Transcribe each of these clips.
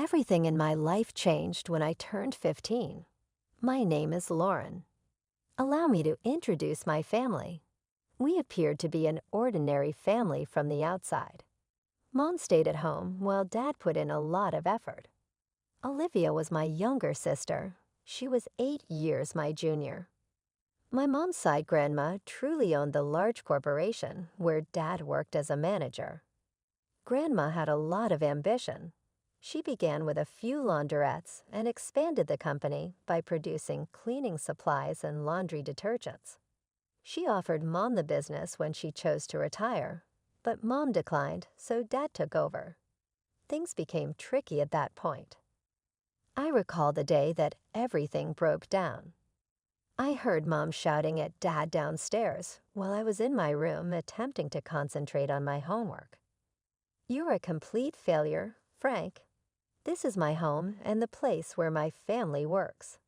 Everything in my life changed when I turned 15. My name is Lauren. Allow me to introduce my family. We appeared to be an ordinary family from the outside. Mom stayed at home while Dad put in a lot of effort. Olivia was my younger sister. She was 8 years my junior. My mom's side grandma truly owned the large corporation where Dad worked as a manager. Grandma had a lot of ambition. She began with a few laundrettes and expanded the company by producing cleaning supplies and laundry detergents. She offered Mom the business when she chose to retire, but Mom declined, so Dad took over. Things became tricky at that point. I recall the day that everything broke down. I heard Mom shouting at Dad downstairs while I was in my room attempting to concentrate on my homework. "You're a complete failure, Frank. This is my home and the place where my family works.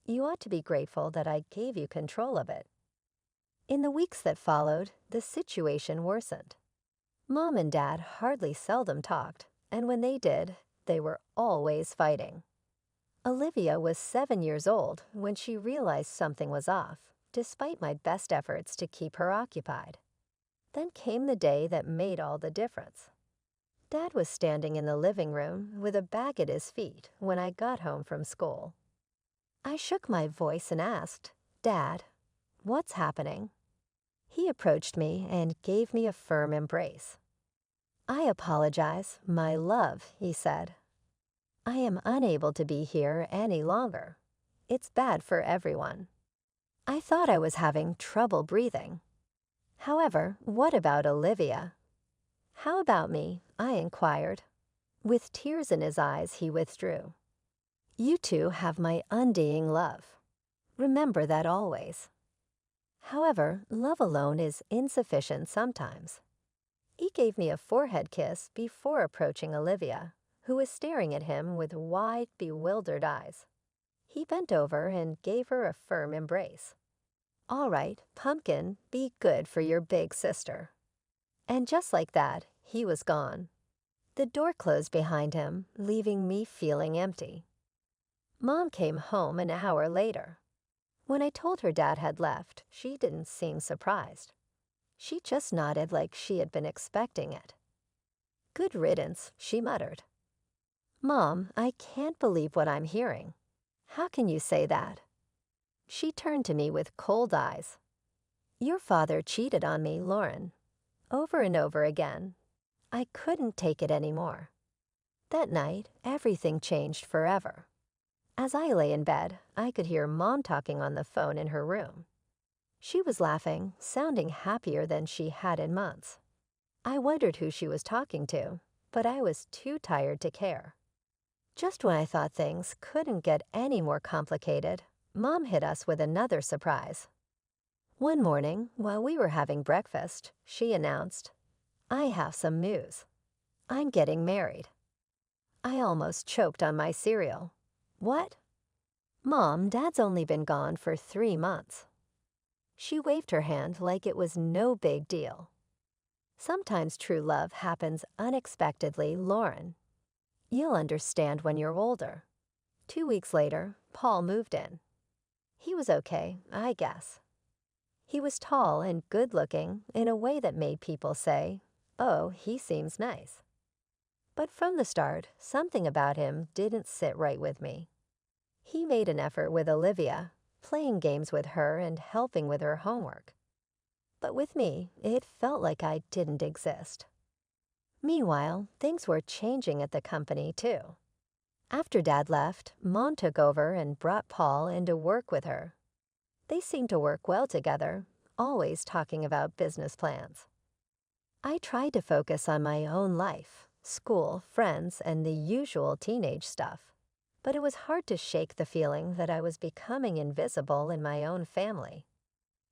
You ought to be grateful that I gave you control of it." In the weeks that followed, the situation worsened. Mom and Dad hardly seldom talked, and when they did, they were always fighting. Olivia was 7 years old when she realized something was off, despite my best efforts to keep her occupied. Then came the day that made all the difference. Dad was standing in the living room with a bag at his feet when I got home from school. I shook my voice and asked, "Dad, what's happening?" He approached me and gave me a firm embrace. "I apologize, my love," he said. "I am unable to be here any longer. It's bad for everyone." I thought I was having trouble breathing. However, what about Olivia? "How about me?" I inquired. With tears in his eyes, he withdrew. "You two have my undying love. Remember that always." However, love alone is insufficient sometimes. He gave me a forehead kiss before approaching Olivia, who was staring at him with wide, bewildered eyes. He bent over and gave her a firm embrace. "All right, Pumpkin, be good for your big sister." And just like that, he was gone. The door closed behind him, leaving me feeling empty. Mom came home an hour later. When I told her Dad had left, she didn't seem surprised. She just nodded like she had been expecting it. "Good riddance," she muttered. "Mom, I can't believe what I'm hearing. How can you say that?" She turned to me with cold eyes. "Your father cheated on me, Lauren. Over and over again. I couldn't take it anymore." That night, everything changed forever. As I lay in bed, I could hear Mom talking on the phone in her room. She was laughing, sounding happier than she had in months. I wondered who she was talking to, but I was too tired to care. Just when I thought things couldn't get any more complicated, Mom hit us with another surprise. One morning, while we were having breakfast, she announced, "I have some news. I'm getting married." I almost choked on my cereal. "What?" "Mom, Dad's only been gone for 3 months." She waved her hand like it was no big deal. "Sometimes true love happens unexpectedly, Lauren. You'll understand when you're older." 2 weeks later, Paul moved in. He was okay, I guess. He was tall and good-looking in a way that made people say, "Oh, he seems nice." But from the start, something about him didn't sit right with me. He made an effort with Olivia, playing games with her and helping with her homework. But with me, it felt like I didn't exist. Meanwhile, things were changing at the company, too. After Dad left, Mom took over and brought Paul in to work with her. They seemed to work well together, always talking about business plans. I tried to focus on my own life, school, friends, and the usual teenage stuff. But it was hard to shake the feeling that I was becoming invisible in my own family.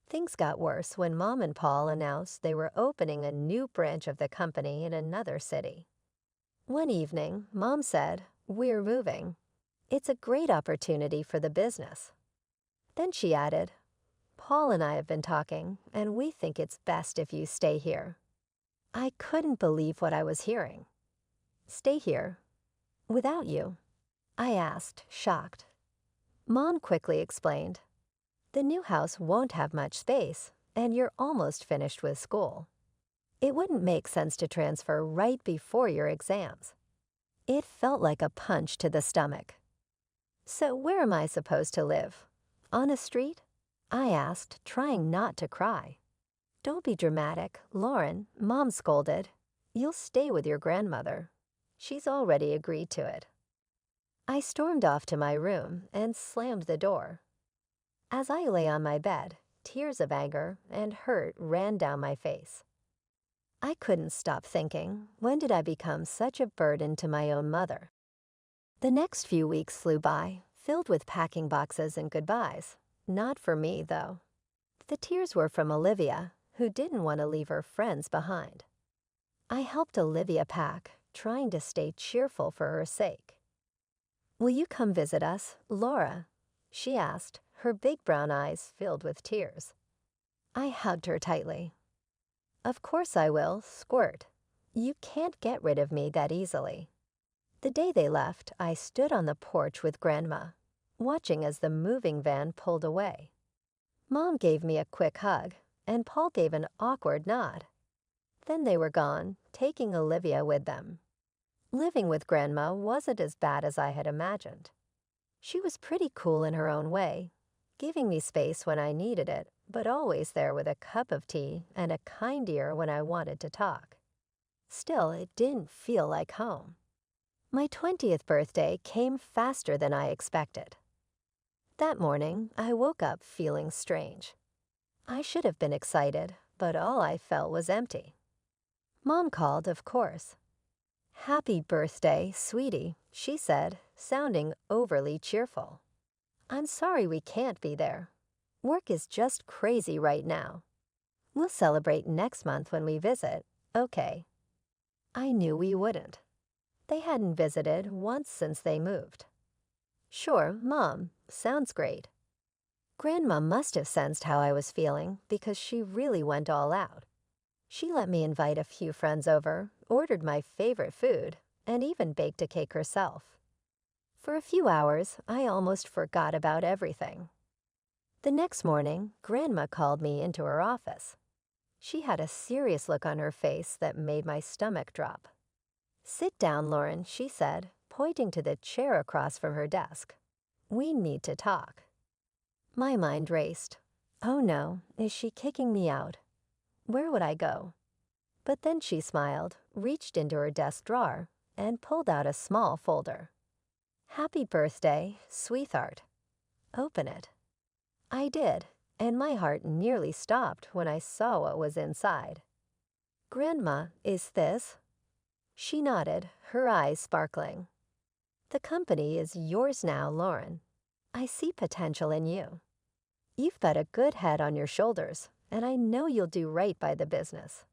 Things got worse when Mom and Paul announced they were opening a new branch of the company in another city. One evening, Mom said, "We're moving. It's a great opportunity for the business." Then she added, "Paul and I have been talking, and we think it's best if you stay here." I couldn't believe what I was hearing. "Stay here? Without you? I asked, shocked. Mom quickly explained. The new house won't have much space, and you're almost finished with school. It wouldn't make sense to transfer right before your exams. It felt like a punch to the stomach. So where am I supposed to live? On a street? I asked, trying not to cry. Don't be dramatic, Lauren, Mom scolded. You'll stay with your grandmother. She's already agreed to it. I stormed off to my room and slammed the door. As I lay on my bed, tears of anger and hurt ran down my face. I couldn't stop thinking, when did I become such a burden to my own mother? The next few weeks flew by, filled with packing boxes and goodbyes. Not for me, though. The tears were from Olivia, who didn't want to leave her friends behind. I helped Olivia pack, trying to stay cheerful for her sake. Will you come visit us, Laura? She asked, her big brown eyes filled with tears. I hugged her tightly. Of course I will, squirt. You can't get rid of me that easily. The day they left, I stood on the porch with Grandma, watching as the moving van pulled away. Mom gave me a quick hug, and Paul gave an awkward nod. Then they were gone, taking Olivia with them. Living with Grandma wasn't as bad as I had imagined. She was pretty cool in her own way, giving me space when I needed it, but always there with a cup of tea and a kind ear when I wanted to talk. Still, it didn't feel like home. My 20th birthday came faster than I expected. That morning, I woke up feeling strange. I should have been excited, but all I felt was empty. Mom called, of course. Happy birthday, sweetie, she said, sounding overly cheerful. I'm sorry we can't be there. Work is just crazy right now. We'll celebrate next month when we visit, okay? I knew we wouldn't. They hadn't visited once since they moved. Sure, Mom, sounds great. Grandma must have sensed how I was feeling because she really went all out. She let me invite a few friends over, ordered my favorite food, and even baked a cake herself. For a few hours, I almost forgot about everything. The next morning, Grandma called me into her office. She had a serious look on her face that made my stomach drop. Sit down, Lauren, she said, pointing to the chair across from her desk. We need to talk. My mind raced. Oh no, is she kicking me out? Where would I go? But then she smiled, reached into her desk drawer, and pulled out a small folder. Happy birthday, sweetheart. Open it. I did, and my heart nearly stopped when I saw what was inside. Grandma, is this? She nodded, her eyes sparkling. The company is yours now, Lauren. I see potential in you. You've got a good head on your shoulders, and I know you'll do right by the business.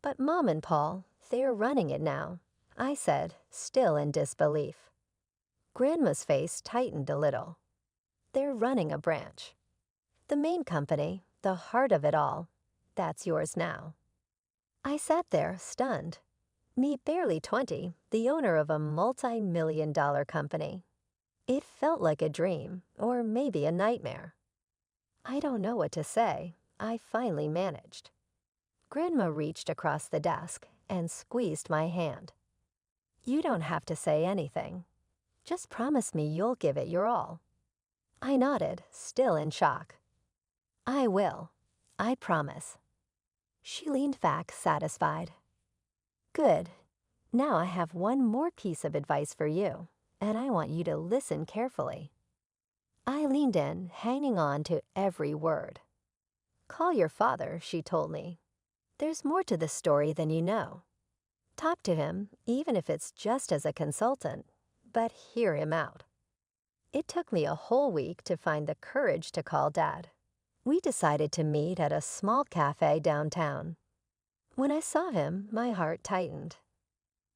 But Mom and Paul, they're running it now, I said, still in disbelief. Grandma's face tightened a little. They're running a branch. The main company, the heart of it all, that's yours now. I sat there, stunned. Me barely 20, the owner of a multi-million-dollar company. It felt like a dream, or maybe a nightmare. I don't know what to say. I finally managed. Grandma reached across the desk and squeezed my hand. You don't have to say anything. Just promise me you'll give it your all. I nodded, still in shock. I will. I promise. She leaned back, satisfied. Good. Now I have one more piece of advice for you, and I want you to listen carefully. I leaned in, hanging on to every word. Call your father, she told me. There's more to the story than you know. Talk to him, even if it's just as a consultant, but hear him out. It took me a whole week to find the courage to call Dad. We decided to meet at a small cafe downtown. When I saw him, my heart tightened.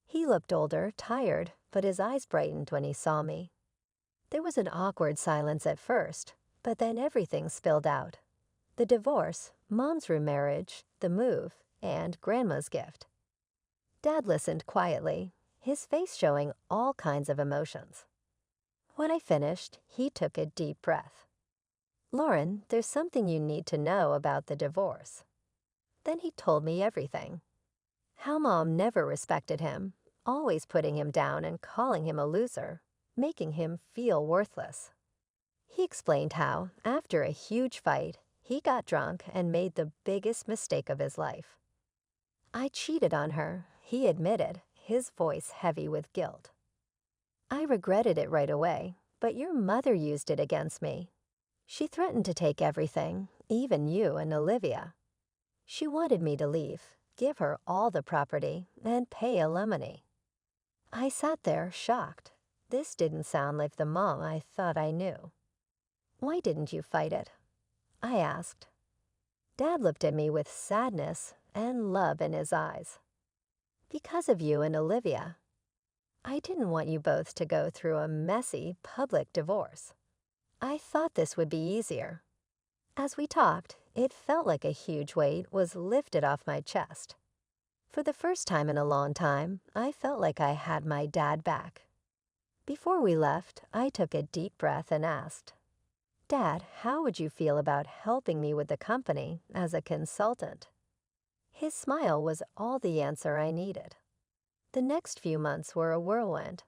He looked older, tired, but his eyes brightened when he saw me. There was an awkward silence at first, but then everything spilled out. The divorce, Mom's remarriage, the move, and Grandma's gift. Dad listened quietly, his face showing all kinds of emotions. When I finished, he took a deep breath. "Lauren, there's something you need to know about the divorce." Then he told me everything. How Mom never respected him, always putting him down and calling him a loser, making him feel worthless. He explained how, after a huge fight, he got drunk and made the biggest mistake of his life. "I cheated on her," he admitted, his voice heavy with guilt. "I regretted it right away, but your mother used it against me. She threatened to take everything, even you and Olivia. She wanted me to leave, give her all the property, and pay alimony." I sat there, shocked. This didn't sound like the Mom I thought I knew. "Why didn't you fight it?" I asked. Dad looked at me with sadness and love in his eyes. "Because of you and Olivia. I didn't want you both to go through a messy, public divorce. I thought this would be easier." As we talked, it felt like a huge weight was lifted off my chest. For the first time in a long time, I felt like I had my dad back. Before we left, I took a deep breath and asked, "Dad, how would you feel about helping me with the company as a consultant?" His smile was all the answer I needed. The next few months were a whirlwind.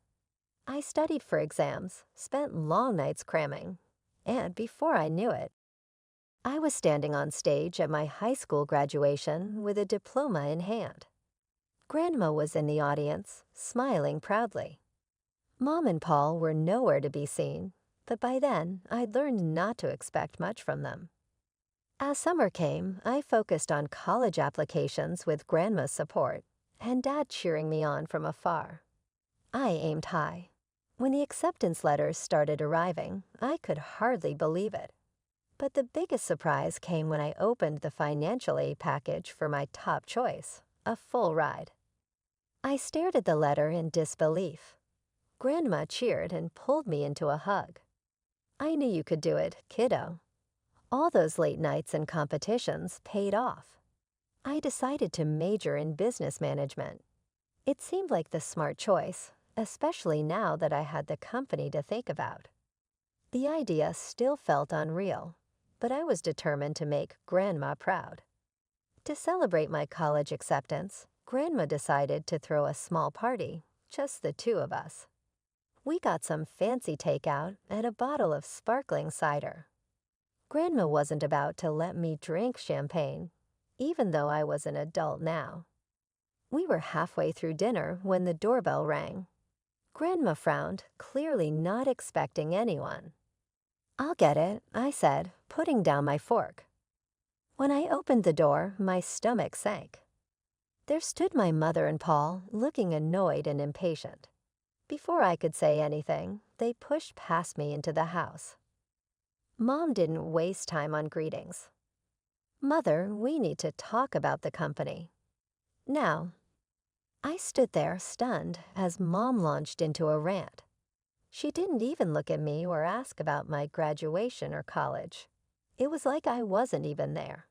I studied for exams, spent long nights cramming, and before I knew it, I was standing on stage at my high school graduation with a diploma in hand. Grandma was in the audience, smiling proudly. Mom and Paul were nowhere to be seen, but by then I'd learned not to expect much from them. As summer came, I focused on college applications with Grandma's support and Dad cheering me on from afar. I aimed high. When the acceptance letters started arriving, I could hardly believe it. But the biggest surprise came when I opened the financial aid package for my top choice, a full ride. I stared at the letter in disbelief. Grandma cheered and pulled me into a hug. "I knew you could do it, kiddo." All those late nights and competitions paid off. I decided to major in business management. It seemed like the smart choice, especially now that I had the company to think about. The idea still felt unreal, but I was determined to make Grandma proud. To celebrate my college acceptance, Grandma decided to throw a small party, just the two of us. We got some fancy takeout and a bottle of sparkling cider. Grandma wasn't about to let me drink champagne, even though I was an adult now. We were halfway through dinner when the doorbell rang. Grandma frowned, clearly not expecting anyone. "I'll get it," I said, putting down my fork. When I opened the door, my stomach sank. There stood my mother and Paul, looking annoyed and impatient. Before I could say anything, they pushed past me into the house. Mom didn't waste time on greetings. "Mother, we need to talk about the company." "Now." I stood there stunned as Mom launched into a rant. She didn't even look at me or ask about my graduation or college. It was like I wasn't even there.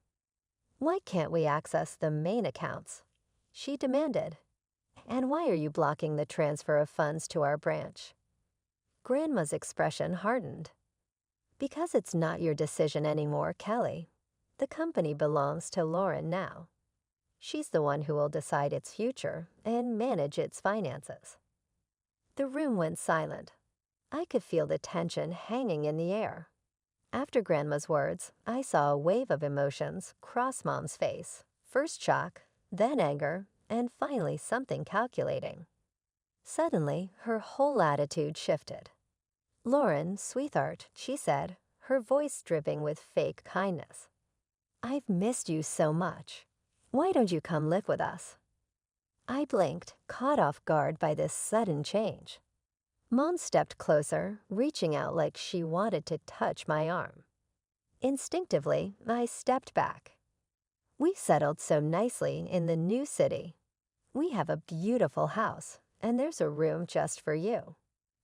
"Why can't we access the main accounts?" she demanded. "And why are you blocking the transfer of funds to our branch?" Grandma's expression hardened. "Because it's not your decision anymore, Kelly. The company belongs to Lauren now. She's the one who will decide its future and manage its finances." The room went silent. I could feel the tension hanging in the air. After Grandma's words, I saw a wave of emotions cross Mom's face. First shock, then anger, and finally something calculating. Suddenly, her whole attitude shifted. "Lauren, sweetheart," she said, her voice dripping with fake kindness. "I've missed you so much. Why don't you come live with us?" I blinked, caught off guard by this sudden change. Mom stepped closer, reaching out like she wanted to touch my arm. Instinctively, I stepped back. "We settled so nicely in the new city. We have a beautiful house, and there's a room just for you.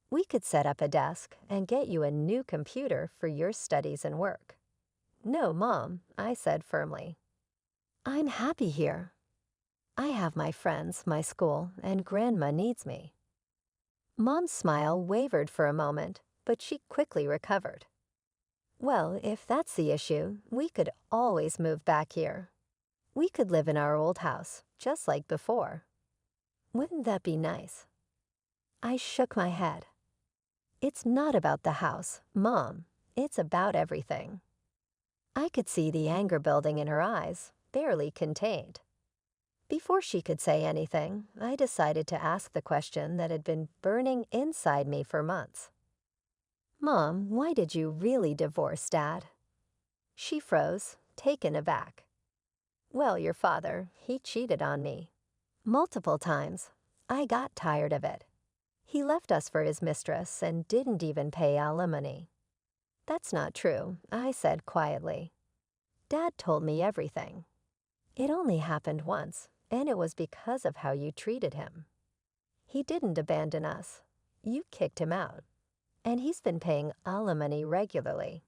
We could set up a desk and get you a new computer for your studies and work." "No, Mom," I said firmly. "I'm happy here." I have my friends, my school, and Grandma needs me. Mom's smile wavered for a moment, but she quickly recovered. Well, if that's the issue, we could always move back here. We could live in our old house, just like before. Wouldn't that be nice? I shook my head. It's not about the house, Mom. It's about everything. I could see the anger building in her eyes, barely contained. Before she could say anything, I decided to ask the question that had been burning inside me for months. Mom, why did you really divorce Dad? She froze, taken aback. Well, your father, he cheated on me. Multiple times. I got tired of it. He left us for his mistress and didn't even pay alimony. That's not true, I said quietly. Dad told me everything. It only happened once, and it was because of how you treated him. He didn't abandon us. You kicked him out. And he's been paying alimony regularly.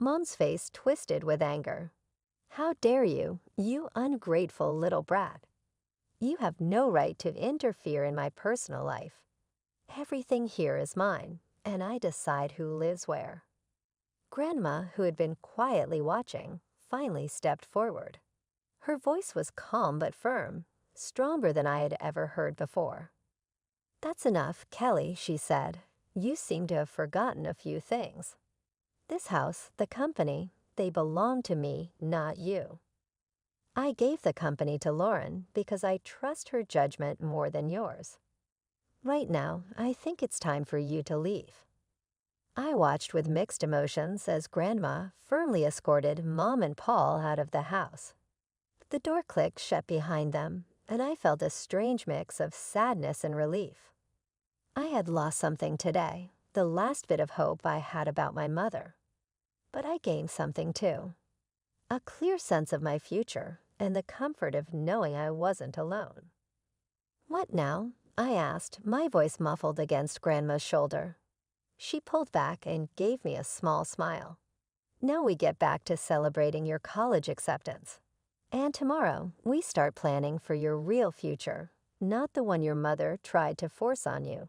Mom's face twisted with anger. How dare you, you ungrateful little brat. You have no right to interfere in my personal life. Everything here is mine, and I decide who lives where. Grandma, who had been quietly watching, finally stepped forward. Her voice was calm but firm, stronger than I had ever heard before. That's enough, Kelly, she said. You seem to have forgotten a few things. This house, the company, they belong to me, not you. I gave the company to Lauren because I trust her judgment more than yours. Right now, I think it's time for you to leave. I watched with mixed emotions as Grandma firmly escorted Mom and Paul out of the house. The door clicked shut behind them, and I felt a strange mix of sadness and relief. I had lost something today, the last bit of hope I had about my mother. But I gained something too. A clear sense of my future and the comfort of knowing I wasn't alone. What now? I asked, my voice muffled against Grandma's shoulder. She pulled back and gave me a small smile. Now we get back to celebrating your college acceptance. And tomorrow, we start planning for your real future, not the one your mother tried to force on you.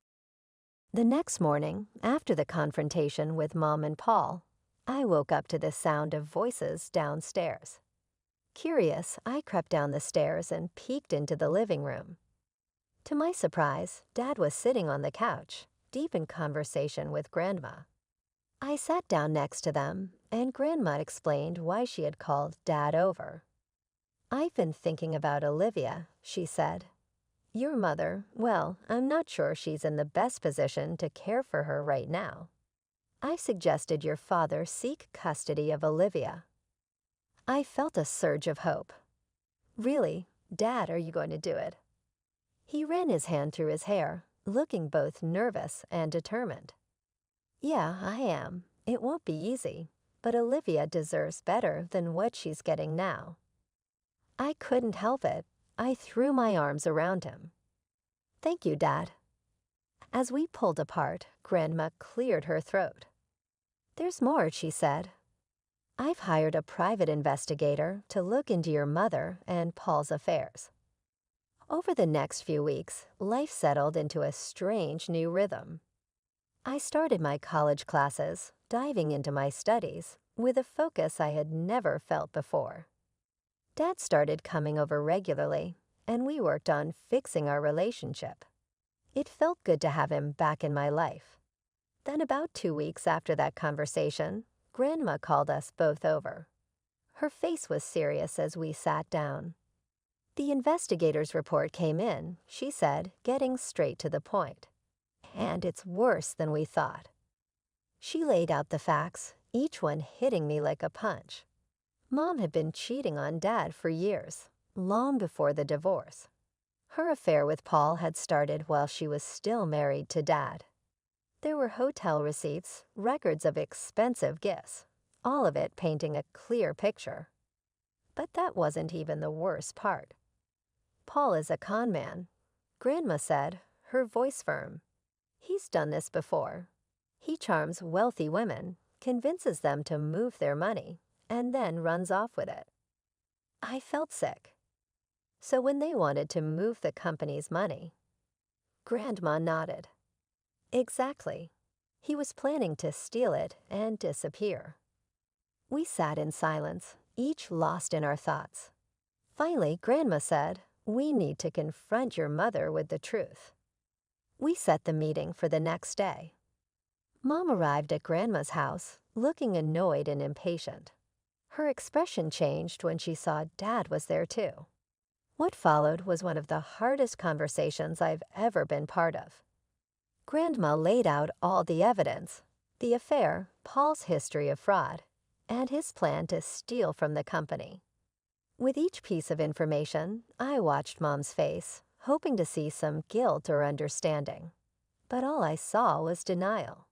The next morning, after the confrontation with Mom and Paul, I woke up to the sound of voices downstairs. Curious, I crept down the stairs and peeked into the living room. To my surprise, Dad was sitting on the couch, deep in conversation with Grandma. I sat down next to them, and Grandma explained why she had called Dad over. I've been thinking about Olivia, she said. Your mother, well, I'm not sure she's in the best position to care for her right now. I suggested your father seek custody of Olivia. I felt a surge of hope. Really, Dad, are you going to do it? He ran his hand through his hair, looking both nervous and determined. Yeah, I am. It won't be easy, but Olivia deserves better than what she's getting now. I couldn't help it. I threw my arms around him. Thank you, Dad. As we pulled apart, Grandma cleared her throat. There's more, she said. I've hired a private investigator to look into your mother and Paul's affairs. Over the next few weeks, life settled into a strange new rhythm. I started my college classes, diving into my studies, with a focus I had never felt before. Dad started coming over regularly, and we worked on fixing our relationship. It felt good to have him back in my life. Then about 2 weeks after that conversation, Grandma called us both over. Her face was serious as we sat down. The investigator's report came in, she said, getting straight to the point. And it's worse than we thought. She laid out the facts, each one hitting me like a punch. Mom had been cheating on Dad for years, long before the divorce. Her affair with Paul had started while she was still married to Dad. There were hotel receipts, records of expensive gifts, all of it painting a clear picture. But that wasn't even the worst part. Paul is a con man, Grandma said, her voice firm. He's done this before. He charms wealthy women, convinces them to move their money, and then runs off with it. I felt sick. So when they wanted to move the company's money, Grandma nodded. Exactly. He was planning to steal it and disappear. We sat in silence, each lost in our thoughts. Finally, Grandma said, "We need to confront your mother with the truth." We set the meeting for the next day. Mom arrived at Grandma's house, looking annoyed and impatient. Her expression changed when she saw Dad was there too. What followed was one of the hardest conversations I've ever been part of. Grandma laid out all the evidence: the affair, Paul's history of fraud, and his plan to steal from the company. With each piece of information, I watched Mom's face, hoping to see some guilt or understanding. But all I saw was denial.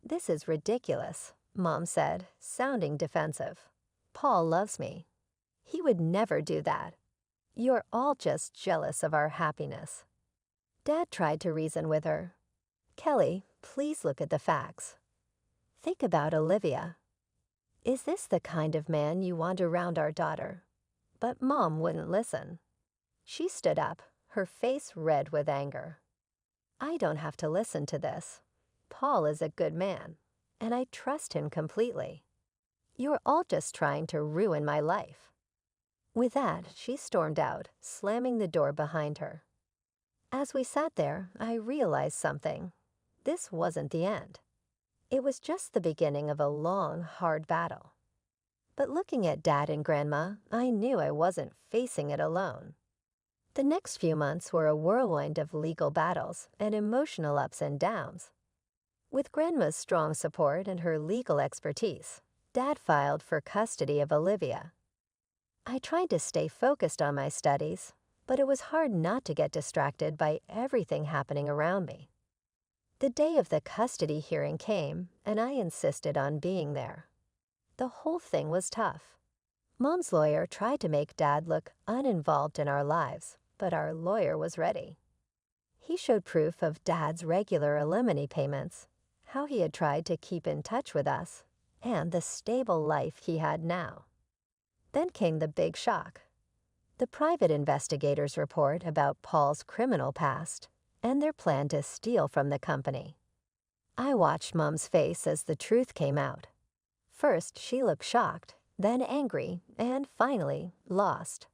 "This is ridiculous," Mom said, sounding defensive. "Paul loves me. He would never do that. You're all just jealous of our happiness." Dad tried to reason with her. "Kelly, please look at the facts. Think about Olivia. Is this the kind of man you want around our daughter?" But Mom wouldn't listen. She stood up, her face red with anger. "I don't have to listen to this. Paul is a good man, and I trust him completely. You're all just trying to ruin my life." With that, she stormed out, slamming the door behind her. As we sat there, I realized something. This wasn't the end. It was just the beginning of a long, hard battle. But looking at Dad and Grandma, I knew I wasn't facing it alone. The next few months were a whirlwind of legal battles and emotional ups and downs. With Grandma's strong support and her legal expertise, Dad filed for custody of Olivia. I tried to stay focused on my studies, but it was hard not to get distracted by everything happening around me. The day of the custody hearing came, and I insisted on being there. The whole thing was tough. Mom's lawyer tried to make Dad look uninvolved in our lives, but our lawyer was ready. He showed proof of Dad's regular alimony payments, how he had tried to keep in touch with us, and the stable life he had now. Then came the big shock: the private investigators' report about Paul's criminal past and their plan to steal from the company. I watched Mom's face as the truth came out. First, she looked shocked, then angry, and finally, lost.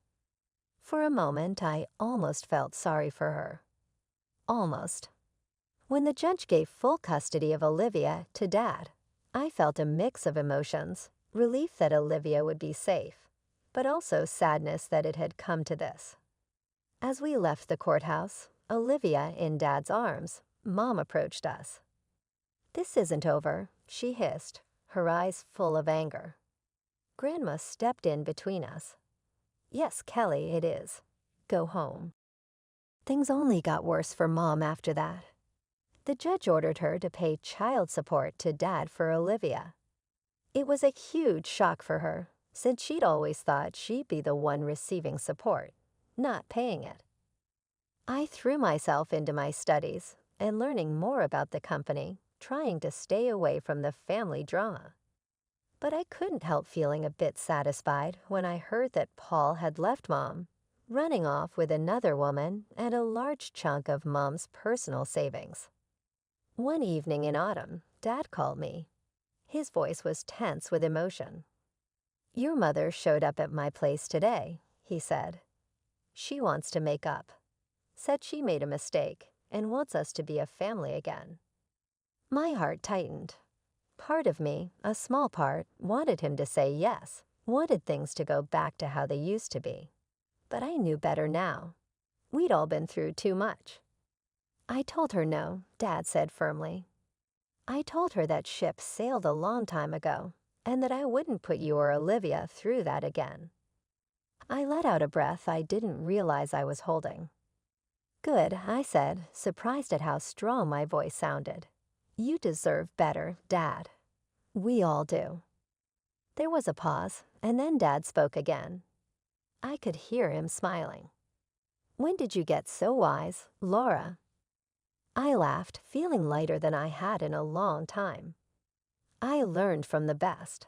For a moment, I almost felt sorry for her. Almost. When the judge gave full custody of Olivia to Dad, I felt a mix of emotions: relief that Olivia would be safe, but also sadness that it had come to this. As we left the courthouse, Olivia in Dad's arms, Mom approached us. "This isn't over," she hissed, her eyes full of anger. Grandma stepped in between us. "Yes, Kelly, it is. Go home." Things only got worse for Mom after that. The judge ordered her to pay child support to Dad for Olivia. It was a huge shock for her, since she'd always thought she'd be the one receiving support, not paying it. I threw myself into my studies and learning more about the company, trying to stay away from the family drama. But I couldn't help feeling a bit satisfied when I heard that Paul had left Mom, running off with another woman and a large chunk of Mom's personal savings. One evening in autumn, Dad called me. His voice was tense with emotion. "Your mother showed up at my place today," he said. "She wants to make up. Said she made a mistake and wants us to be a family again." My heart tightened. Part of me, a small part, wanted him to say yes, wanted things to go back to how they used to be. But I knew better now. We'd all been through too much. "I told her no," Dad said firmly. "I told her that ship sailed a long time ago, and that I wouldn't put you or Olivia through that again." I let out a breath I didn't realize I was holding. "Good," I said, surprised at how strong my voice sounded. "You deserve better, Dad. We all do." There was a pause, and then Dad spoke again. I could hear him smiling. "When did you get so wise, Laura?" I laughed, feeling lighter than I had in a long time. I learned from the best.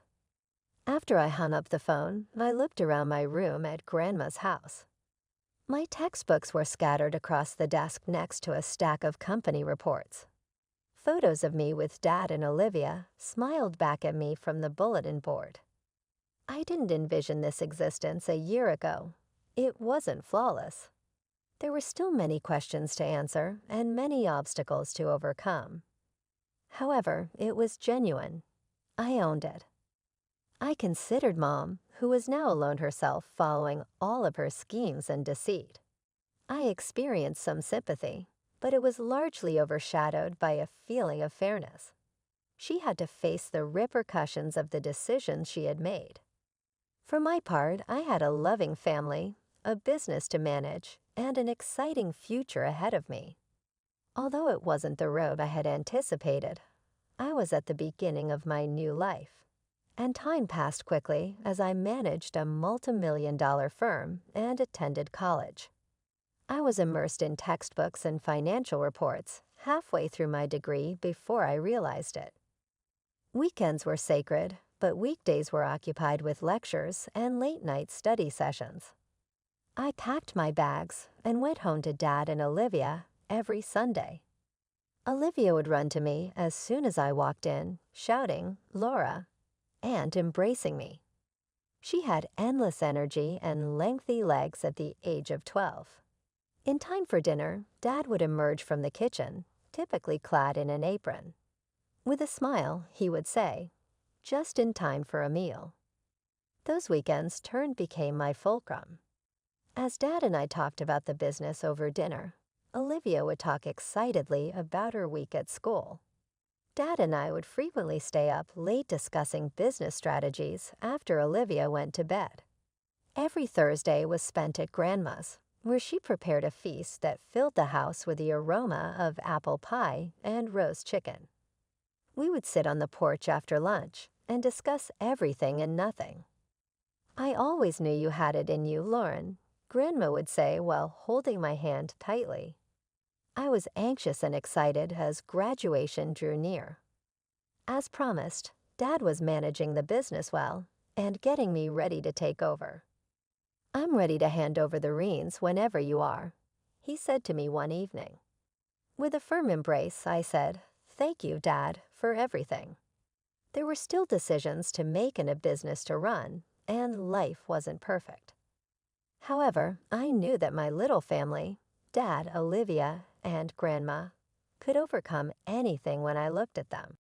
After I hung up the phone, I looked around my room at Grandma's house. My textbooks were scattered across the desk next to a stack of company reports. Photos of me with Dad and Olivia smiled back at me from the bulletin board. I didn't envision this existence a year ago. It wasn't flawless. There were still many questions to answer and many obstacles to overcome. However, it was genuine. I owned it. I considered Mom, who was now alone herself following all of her schemes and deceit. I experienced some sympathy, but it was largely overshadowed by a feeling of fairness. She had to face the repercussions of the decisions she had made. For my part, I had a loving family, a business to manage, and an exciting future ahead of me. Although it wasn't the road I had anticipated, I was at the beginning of my new life. And time passed quickly as I managed a multi-million-dollar firm and attended college. I was immersed in textbooks and financial reports halfway through my degree before I realized it. Weekends were sacred, but weekdays were occupied with lectures and late-night study sessions. I packed my bags and went home to Dad and Olivia every Sunday. Olivia would run to me as soon as I walked in, shouting, "Laura," and embracing me. She had endless energy and lengthy legs at the age of 12. In time for dinner, Dad would emerge from the kitchen, typically clad in an apron. With a smile, he would say, "Just in time for a meal." Those weekends became my fulcrum. As Dad and I talked about the business over dinner, Olivia would talk excitedly about her week at school. Dad and I would frequently stay up late discussing business strategies after Olivia went to bed. Every Thursday was spent at Grandma's, where she prepared a feast that filled the house with the aroma of apple pie and roast chicken. We would sit on the porch after lunch and discuss everything and nothing. "I always knew you had it in you, Lauren," Grandma would say while holding my hand tightly. I was anxious and excited as graduation drew near. As promised, Dad was managing the business well and getting me ready to take over. "I'm ready to hand over the reins whenever you are," he said to me one evening. With a firm embrace, I said, "Thank you, Dad, for everything." There were still decisions to make and a business to run, and life wasn't perfect. However, I knew that my little family, Dad, Olivia, and Grandma, could overcome anything when I looked at them.